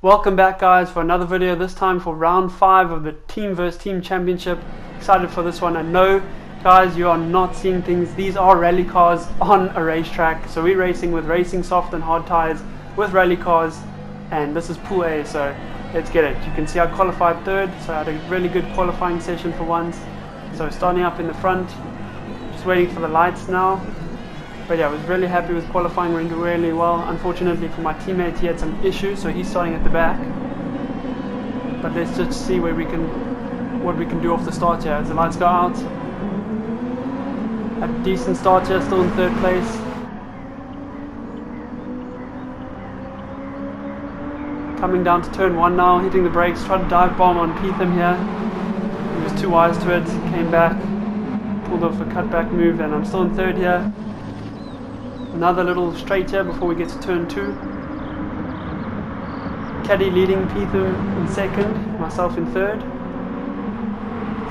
Welcome back guys for another video, this time for round 5 of the team versus team championship. Excited for this one. I know guys you are not seeing things, these are rally cars on a racetrack, so we're racing with racing soft and hard tires with rally cars, and this is pool A, so let's get it. You can see I qualified third, so I had a really good qualifying session for once. So starting up in the front, just waiting for the lights now. But yeah, I was really happy with qualifying, went really well. Unfortunately for my teammate, he had some issues, so he's starting at the back. But let's just see what we can do off the start here as the lights go out. Had a decent start here, still in third place. Coming down to turn 1 now, hitting the brakes, tried to dive bomb on Peetham here. He was too wise to it, came back, pulled off a cutback move, and I'm still in third here. Another little straight here before we get to turn 2. Caddy leading Peetham in second, myself in third.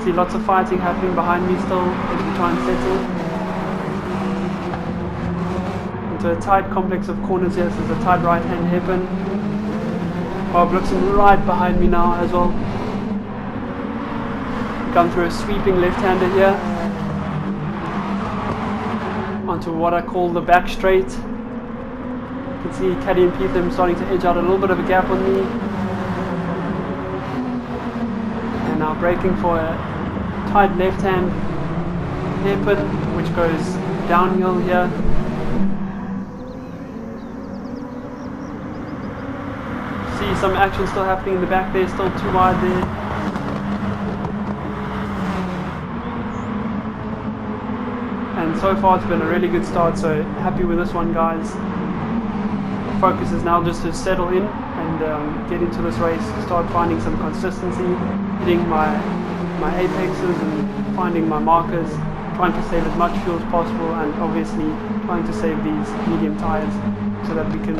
See lots of fighting happening behind me still as we try and settle. Into a tight complex of corners here, so there's a tight right hand hairpin. Bob Luxon right behind me now as well. Come through a sweeping left-hander here. Onto what I call the back straight. You can see Caddy and Peetham starting to edge out a little bit of a gap on me. And now braking for a tight left hand hairpin which goes downhill here. See some action still happening in the back there, still too wide there. And so far it's been a really good start, so happy with this one guys. Focus is now just to settle in and get into this race, start finding some consistency, hitting my apexes and finding my markers, trying to save as much fuel as possible, and obviously trying to save these medium tires so that we can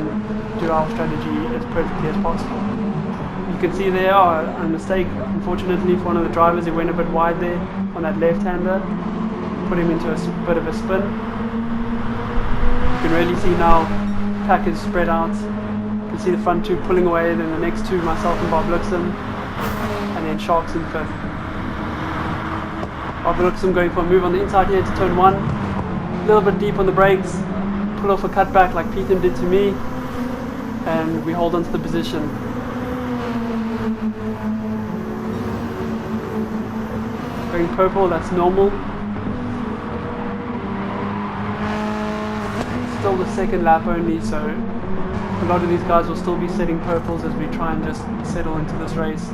do our strategy as perfectly as possible. You can see there a mistake unfortunately for one of the drivers. He went a bit wide there on that left-hander. Put him into a bit of a spin. You can really see now pack is spread out. You can see the front 2 pulling away, then the next 2 myself and Bob Luxon, and then Sharks in 5th. Bob Luxon going for a move on the inside here to turn 1, a little bit deep on the brakes, pull off a cutback like Peetham did to me, and we hold on to the position. Going purple, that's normal. Still the second lap only, so a lot of these guys will still be setting purples as we try and just settle into this race.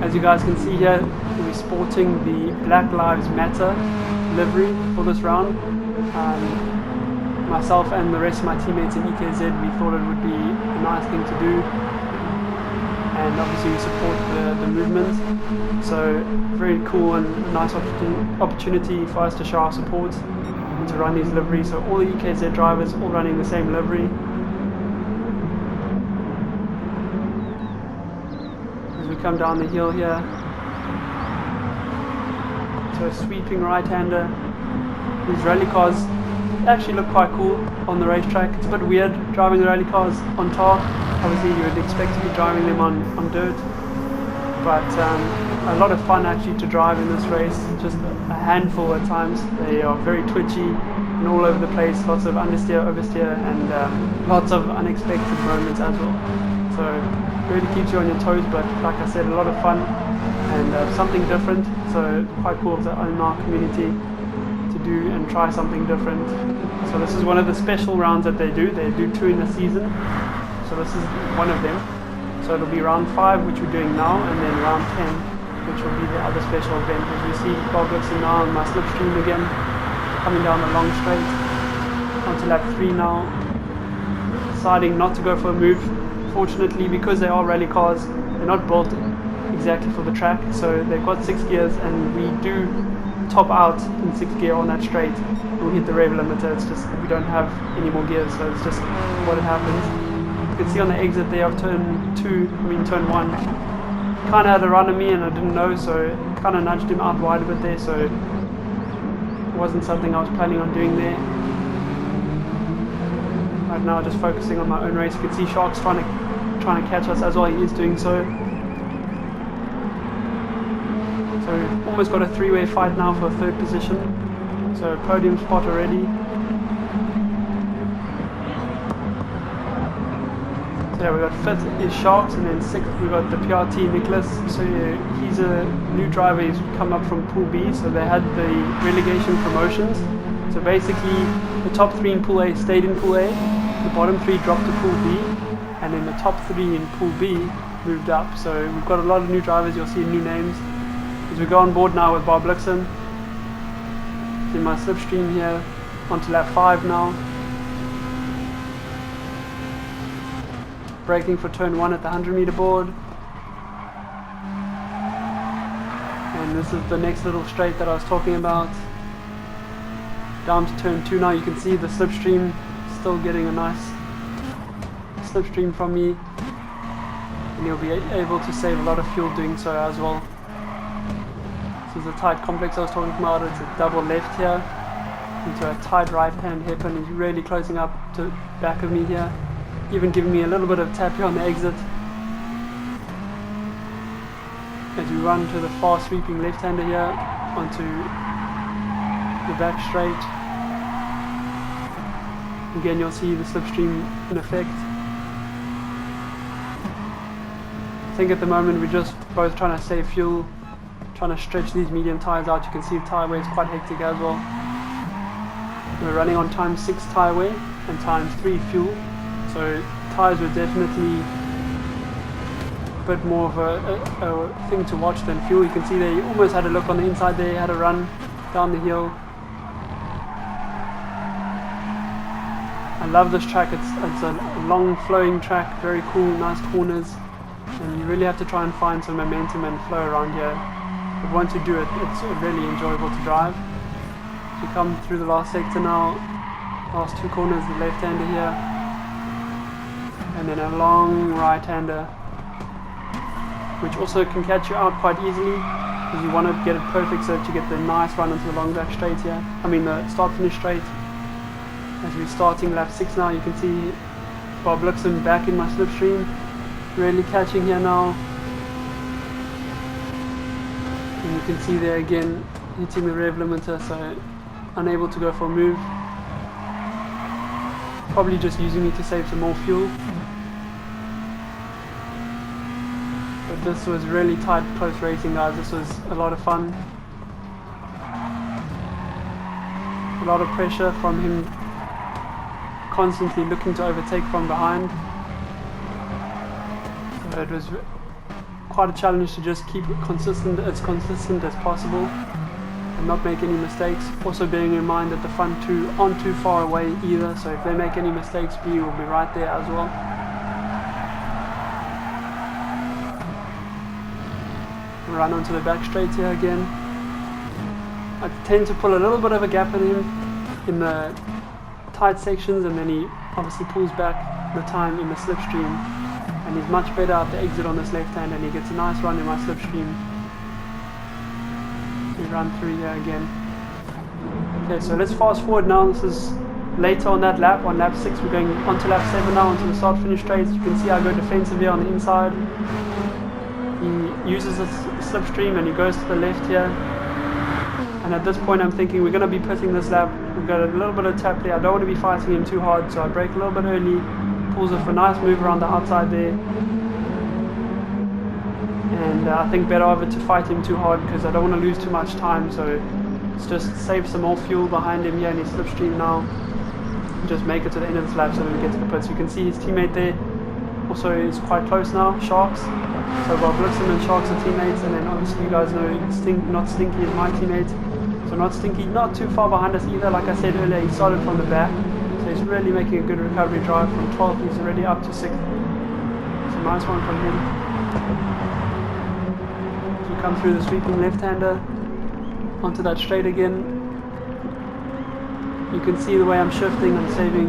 As you guys can see here, we're sporting the Blacklivesmatter livery for this round. Myself and the rest of my teammates in EKZ, we thought it would be a nice thing to do, and obviously we support the movement, so very cool and a nice opportunity for us to show our support and to run these liveries. So all the EKZ drivers all running the same livery. As we come down the hill here to a sweeping right-hander. These rally cars actually look quite cool on the racetrack. It's a bit weird driving the rally cars on tar. Obviously you would expect to be driving them on dirt, but a lot of fun actually to drive in this race. Just a handful at times. They are very twitchy and all over the place, lots of understeer, oversteer, and lots of unexpected moments as well. So really keeps you on your toes, but like I said, a lot of fun and something different. So quite cool of the LNR community to do and try something different. So this is one of the special rounds that they do. They do 2 in a season, so this is one of them. So it'll be round 5, which we're doing now, and then round 10, which will be the other special event. As we see Bob Luxon now on my slipstream again, coming down the long straight onto lap 3 now, deciding not to go for a move. Fortunately, because they are rally cars, they're not built exactly for the track, so they've got 6 gears, and we do top out in 6th gear on that straight. We'll hit the rev limiter. It's just we don't have any more gears, so it's just what happens. You can see on the exit there of turn 1, kind of had a run on me and I didn't know, so kind of nudged him out wide a bit there, so it wasn't something I was planning on doing there. Right now just focusing on my own race. You can see Sharks trying to trying to catch us as well. He is doing so. So we've almost got a three-way fight now for third position. So podium spot already. So yeah, we got fifth is Sharks, and then sixth we got the PRT Nicholas. So yeah, he's a new driver. He's come up from Pool B. So they had the relegation promotions. So basically, the top three in Pool A stayed in Pool A. The bottom three dropped to Pool B, and then the top three in Pool B moved up. So we've got a lot of new drivers. You'll see new names as we go on board now with Bob Luxon. In my slipstream here, onto lap 5 now. Braking for turn 1 at the 100-meter board. And this is the next little straight that I was talking about. Down to turn 2 now. You can see the slipstream still getting a nice slipstream from me. And you'll be able to save a lot of fuel doing so as well. This is a tight complex I was talking about. It's a double left here into a tight right hand hairpin. He's really closing up to back of me here, even giving me a little bit of tap here on the exit as we run to the fast sweeping left hander here onto the back straight. Again, you'll see the slipstream in effect. I think at the moment we're just both trying to save fuel, trying to stretch these medium tyres out. You can see the tyre weigh is quite hectic as well. We're running on times 6 tyre weigh and times 3 fuel, so tyres were definitely a bit more of a thing to watch than fuel. You can see there he almost had a look on the inside there, had a run down the hill. I love this track. It's a long flowing track, very cool, nice corners, and you really have to try and find some momentum and flow around here. But once you do it, it's really enjoyable to drive. You come through the last sector now, last 2 corners, the left hander here, and then a long right hander, which also can catch you out quite easily because you want to get it perfect so that you get the nice run into the long back straight here. I mean the start finish straight. As we're starting lap 6 now, you can see Bob Luxon back in my slipstream, really catching here now. And you can see there again, hitting the rev limiter, so unable to go for a move. Probably just using me to save some more fuel. But this was really tight, close racing, guys. This was a lot of fun. A lot of pressure from him, constantly looking to overtake from behind. So it was quite a challenge to just keep it consistent as possible and not make any mistakes. Also bearing in mind that the front 2 aren't too far away either, so if they make any mistakes, we will be right there as well. Run onto the back straight here again. I tend to pull a little bit of a gap in him in the tight sections, and then he obviously pulls back the time in the slipstream, and he's much better at the exit on this left hand, and he gets a nice run in my slipstream. We run through here again. Okay, so let's fast forward now. This is later on that lap, on lap 6. We're going on to lap 7 now, onto the start finish straight. You can see I go defensive here on the inside. He uses the slipstream and he goes to the left here. And at this point I'm thinking we're going to be pitting this lap. We've got a little bit of tap there. I don't want to be fighting him too hard, so I brake a little bit early. Pulls off a nice move around the outside there. And I think better of it to fight him too hard because I don't want to lose too much time. So let's just save some more fuel behind him here in his slipstream now. And just make it to the end of this lap so we get to the pits. You can see his teammate there also is quite close now, Sharks. So Bob Luxon and Sharks are teammates, and then obviously you guys know Not Stinky is my teammate. So Not Stinky not too far behind us either. Like I said earlier, he started from the back, so he's really making a good recovery drive. From 12th he's already up to 6th. It's a nice one from him. As we come through the sweeping left-hander onto that straight again, you can see the way I'm shifting. I'm saving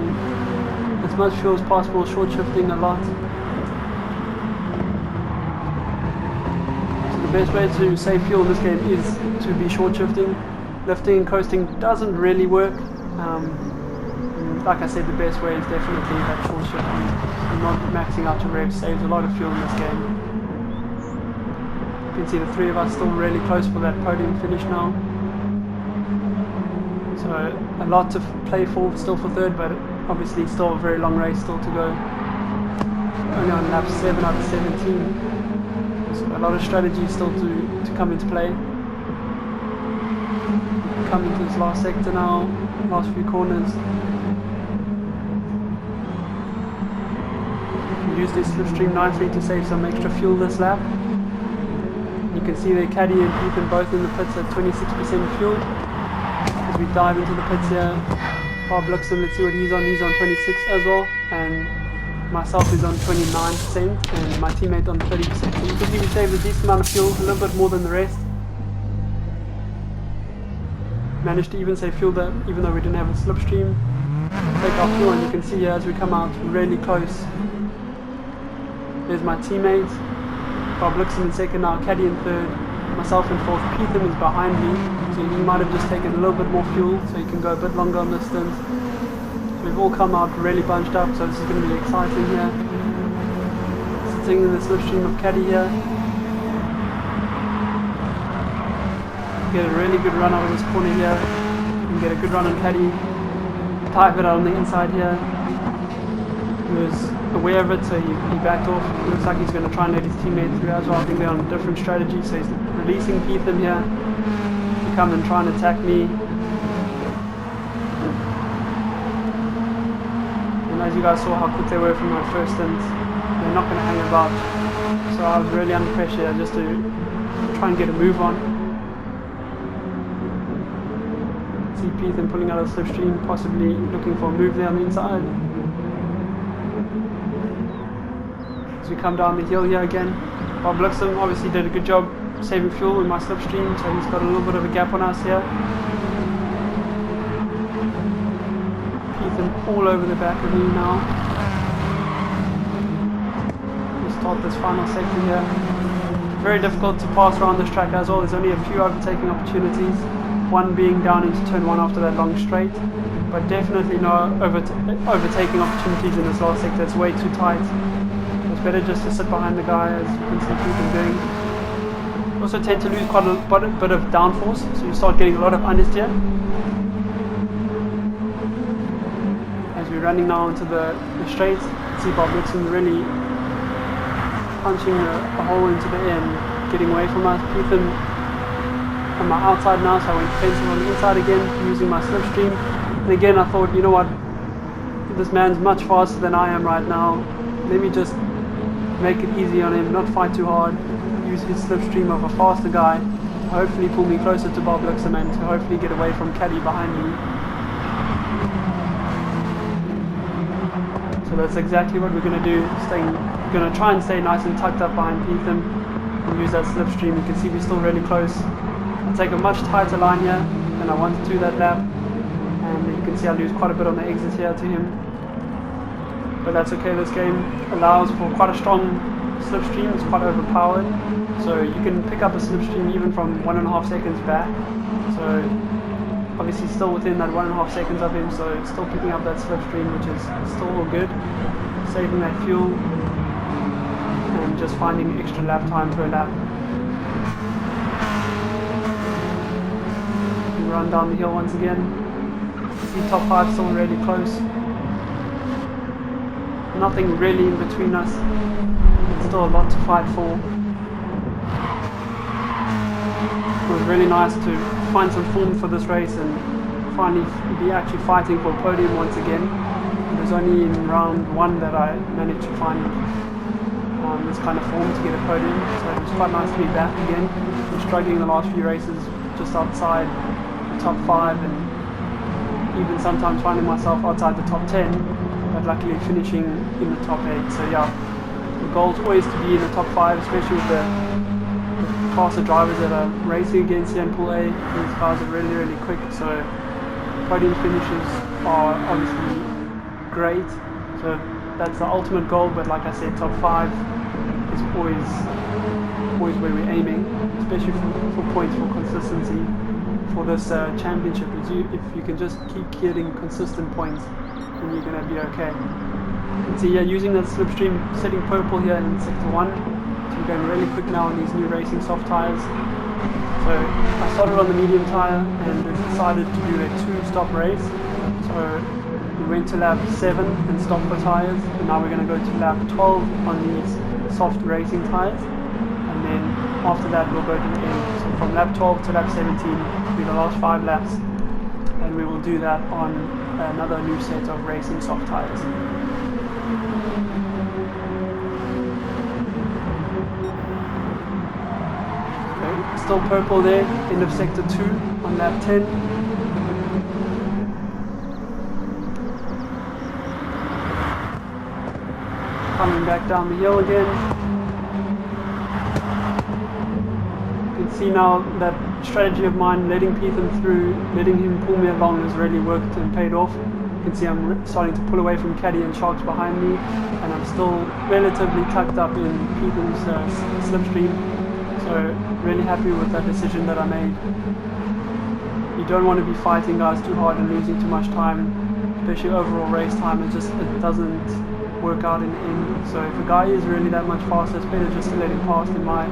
as much fuel as possible, short shifting a lot. So the best way to save fuel in this game is to be short shifting. Lifting and coasting doesn't really work. like I said, the best way is definitely that short shifting. And not maxing out your revs saves a lot of fuel in this game. You can see the three of us still really close for that podium finish now. So a lot to play for, still for third, but obviously still a very long race still to go. Only on lap 7 out of 17. So a lot of strategy still to come into play. Coming to this last sector now, last few corners. Use this slipstream nicely to save some extra fuel this lap. You can see there Caddy and Ethan both in the pits at 26% fuel. As we dive into the pits here, Bob looks and let's see what he's on. He's on 26 as well, and myself is on 29%, and my teammate on 30%. So you can see we saved a decent amount of fuel, a little bit more than the rest. Managed to even save fuel there, even though we didn't have a slipstream. Take our fuel, and you can see here as we come out really close. There's my teammate. Bob looks in second now, Caddy in third, myself in fourth. Peter is behind me, so he might have just taken a little bit more fuel, so he can go a bit longer on this stint. So we've all come out really bunched up, so this is going to be exciting here. Sitting in the slipstream of Caddy here. Get a really good run out of this corner here, and get a good run on Caddy. Type it out on the inside here. He was aware of it, so he backed off. It looks like he's going to try and let his teammate through as well. I think they're on a different strategy, so he's releasing Petham here to come and try and attack me. And as you guys saw how quick they were from my first stint, they're not going to hang about. So I was really under pressure just to try and get a move on. See Petham pulling out of the slipstream, possibly looking for a move there on the inside. As we come down the hill here again, Bob Luxem obviously did a good job saving fuel in my slipstream, so he's got a little bit of a gap on us here. Petham all over the back of me now. We'll start this final sector here. Very difficult to pass around this track as well. There's only a few overtaking opportunities, one being down into turn 1 after that long straight, but definitely no overtaking opportunities in this last sector. It's way too tight. It's better just to sit behind the guy, as you can see Peter doing. You also tend to lose quite a bit of downforce, so you start getting a lot of understeer. As we're running now into the straight, see Bob Nixon really punching a hole into the end, getting away from us. Peter on my outside now, so I went defensive on the inside again, using my slipstream. And again I thought, you know what, this man's much faster than I am right now. Let me just make it easy on him, not fight too hard, use his slipstream of a faster guy to hopefully pull me closer to Bob Luxem and to hopefully get away from Caddy behind me. So that's exactly what we're going to do. We're going to try and stay nice and tucked up behind Petham and use that slipstream. You can see we're still really close. I'll take a much tighter line here than I wanted to that lap, and you can see I lose quite a bit on the exit here to him. But that's okay, this game allows for quite a strong slipstream, it's quite overpowered. So you can pick up a slipstream even from 1.5 seconds back. So obviously still within that 1.5 seconds of him, so it's still picking up that slipstream, which is still all good. Saving that fuel and just finding extra lap time per lap. We run down the hill once again. See top 5 still really close. Nothing really in between us. It's still a lot to fight for. It was really nice to find some form for this race and finally be actually fighting for a podium once again. It was only in round 1 that I managed to find this kind of form to get a podium, so it was quite nice to be back again. I was struggling the last few races just outside the top 5 and even sometimes finding myself outside the top 10. But luckily finishing in the top 8. So yeah, the goal is always to be in the top 5, especially with the class of drivers that are racing against here in Pool A. These guys are really, really quick, so podium finishes are obviously great. So that's the ultimate goal, but like I said, top 5 is always where we're aiming, especially for points, for consistency for this championship. If you can just keep getting consistent points, and you're going to be okay. You can see here using that slipstream setting purple here in sector 1. So we're going really quick now on these new racing soft tyres. So I started on the medium tyre and decided to do a 2-stop race. So we went to lap 7 and stopped the tyres, and now we're going to go to lap 12 on these soft racing tyres, and then after that we'll go to the end. So from lap 12 to lap 17 will be the last 5 laps, and we will do that on another new set of racing soft tyres. Okay, still purple there, end of sector 2 on lap 10. Coming back down the hill again. You can see now that strategy of mine, letting Pethan through, letting him pull me along, has really worked and paid off. You can see I'm starting to pull away from Caddy and Sharks behind me, and I'm still relatively tucked up in Pethan's slipstream. So really happy with that decision that I made. You don't want to be fighting guys too hard and losing too much time, especially overall race time. It doesn't work out in the end. So if a guy is really that much faster, it's better just to let him pass in my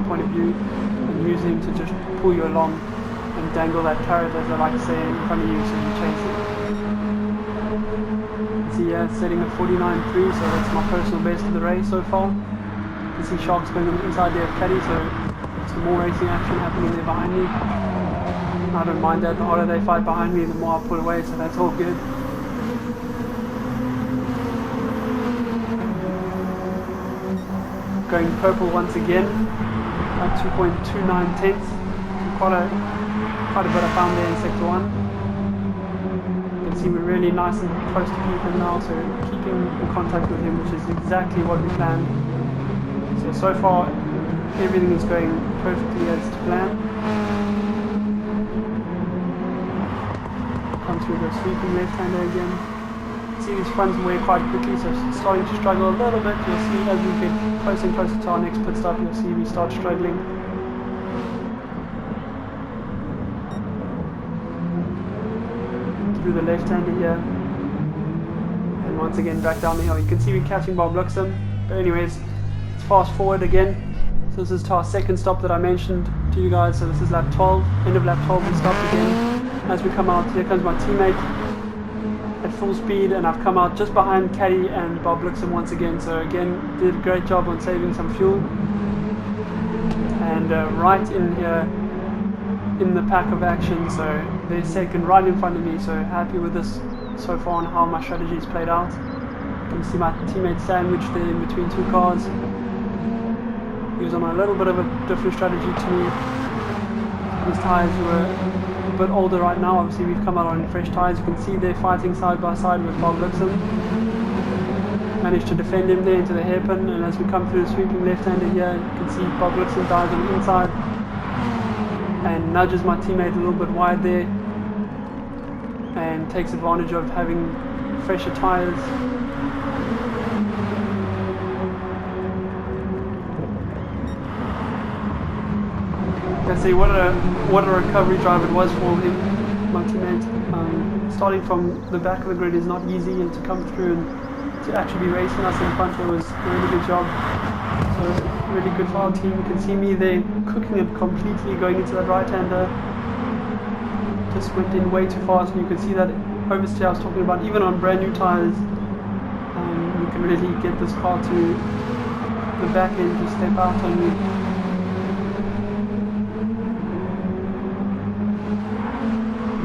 point of view, and use him to just pull you along and dangle that carrot, as I like to say, in front of you so you chase it. See, yeah, setting a 49.3, so that's my personal best of the race so far. You can see Sharks going on the inside there of Caddy, so some more racing action happening there behind me. I don't mind that. The harder they fight behind me, the more I pull away, so that's all good. Going purple once again at 2.29 tenths. Quite a bit I found there in sector 1. You can see we're really nice and close to Pethan now, so keeping in contact with him, which is exactly what we planned. So far everything is going perfectly as to plan. Come through the sweeping left-hander again. See these fronts wear quite quickly, so it's starting to struggle a little bit. You'll see as we get closer and closer to our next pit stop, you'll see we start struggling. Through the left-hander here, and once again back down the hill. You can see we're catching Bob Luxem, but anyways, let's fast forward again. So this is to our second stop that I mentioned to you guys. So this is lap 12, end of lap 12 we stopped again. As we come out, here comes my teammate at full speed, and I've come out just behind Caddy and Bob Luxem once again. So again, did a great job on saving some fuel, and right in here in the pack of action, so they're second right in front of me. So happy with this so far on how my strategy's played out. You can see my teammate sandwiched there in between 2 cars. He was on a little bit of a different strategy to me. His tyres were a bit older right now. Obviously we've come out on fresh tyres. You can see they're fighting side by side with Bob Luxem. Managed to defend him there into the hairpin, and as we come through the sweeping left-hander here, you can see Bob Luxem dives on the inside and nudges my teammate a little bit wide there, and takes advantage of having fresher tyres. You can see what a recovery drive it was for him, my teammate. Starting from the back of the grid is not easy, and to come through and to actually be racing us in front was a really good job. So really good for our team. You can see me there cooking it completely, going into that right-hander. Just went in way too fast, and you can see that oversteer I was talking about, even on brand new tyres, you can really get this car to the back end to step out on you.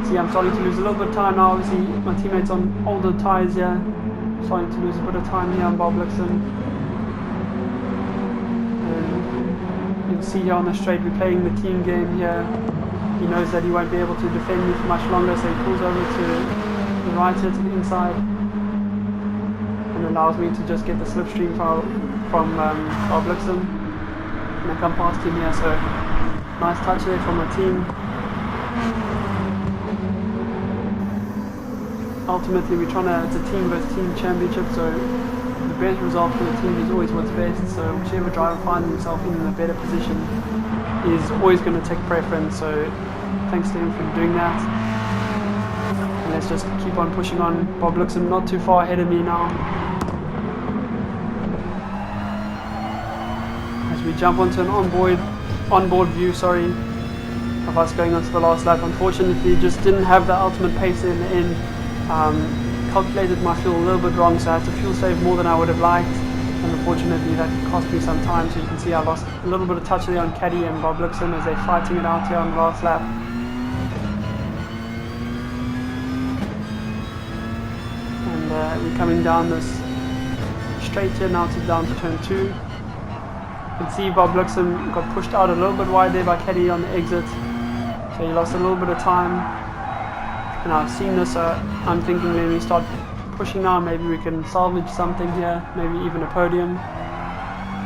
See, I'm starting to lose a little bit of time now. Obviously my teammates on older tyres here, starting to lose a bit of time here on Bob Luxem. And you'll see here on the straight we're playing the team game here. He knows that he won't be able to defend me for much longer, so he pulls over to the right here to the inside and allows me to just get the slipstream from Bob Luxem, and I come past him here. So nice touch there from my team. Ultimately we're trying to, it's a team versus team championship, so the best result for the team is always what's best. So whichever driver finds himself in a better position is always going to take preference, so thanks to him for doing that. And let's just keep on pushing on. Bob Luxem not too far ahead of me now. As we jump onto an onboard view, of us going onto the last lap. Unfortunately, just didn't have the ultimate pace in the end. Calculated my fuel a little bit wrong, so I had to fuel save more than I would have liked. And unfortunately, that cost me some time. So you can see I lost a little bit of touch there on Caddy and Bob Luxem as they're fighting it out here on the last lap. And we're coming down this straight here now to down to turn 2. You can see Bob Luxem got pushed out a little bit wide there by Caddy on the exit. So he lost a little bit of time. And I've seen this, I'm thinking let me start pushing now, maybe we can salvage something here, maybe even a podium.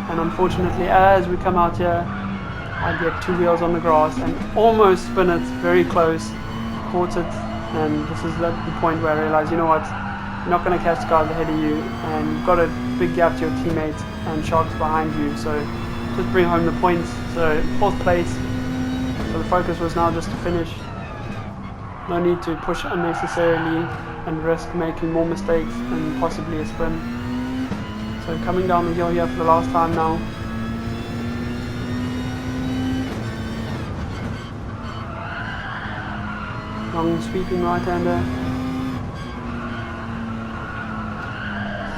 And unfortunately, as we come out here, I get 2 wheels on the grass and almost spin it, very close, caught it. And this is the point where I realized, you know what, you're not going to catch the guys ahead of you, and you've got a big gap to your teammates and Sharks behind you, so just bring home the points. So 4th place, so the focus was now just to finish. No need to push unnecessarily and risk making more mistakes and possibly a spin. So coming down the hill here for the last time now. Long sweeping right-hander.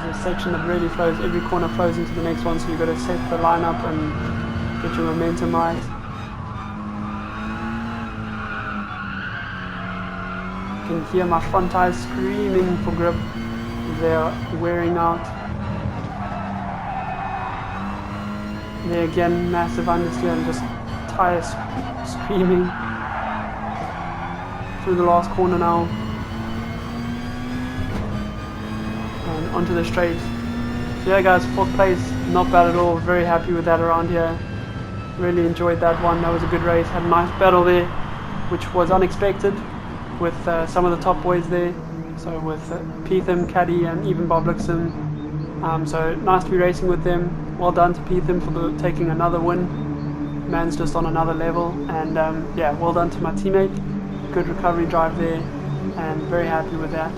This is a section that really flows, every corner flows into the next one, so you've got to set the line up and get your momentum right. You can hear my front tires screaming for grip. They're wearing out. There again, massive understeer and just tires screaming. Through the last corner now. And onto the straight. So yeah guys, 4th place, not bad at all. Very happy with that around here. Really enjoyed that one. That was a good race. Had a nice battle there, which was unexpected, with some of the top boys there, so with Peetham, Caddy and even Bob Luxem. So nice to be racing with them. Well done to Peetham for taking another win. Man's just on another level, and yeah, well done to my teammate. Good recovery drive there, and very happy with that.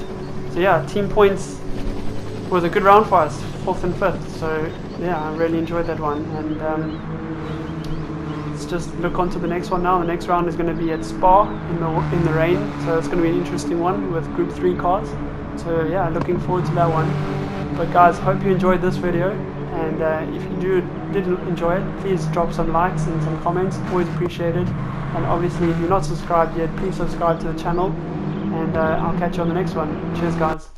So yeah, team points was a good round for us, 4th and 5th, so yeah, I really enjoyed that one. And let's just look on to the next one now. The next round is going to be at Spa in the rain, so it's going to be an interesting one with Group 3 cars. So yeah, looking forward to that one. But guys, hope you enjoyed this video, and if you did enjoy it, please drop some likes and some comments, always appreciated. And obviously if you're not subscribed yet, please subscribe to the channel, and I'll catch you on the next one. Cheers guys.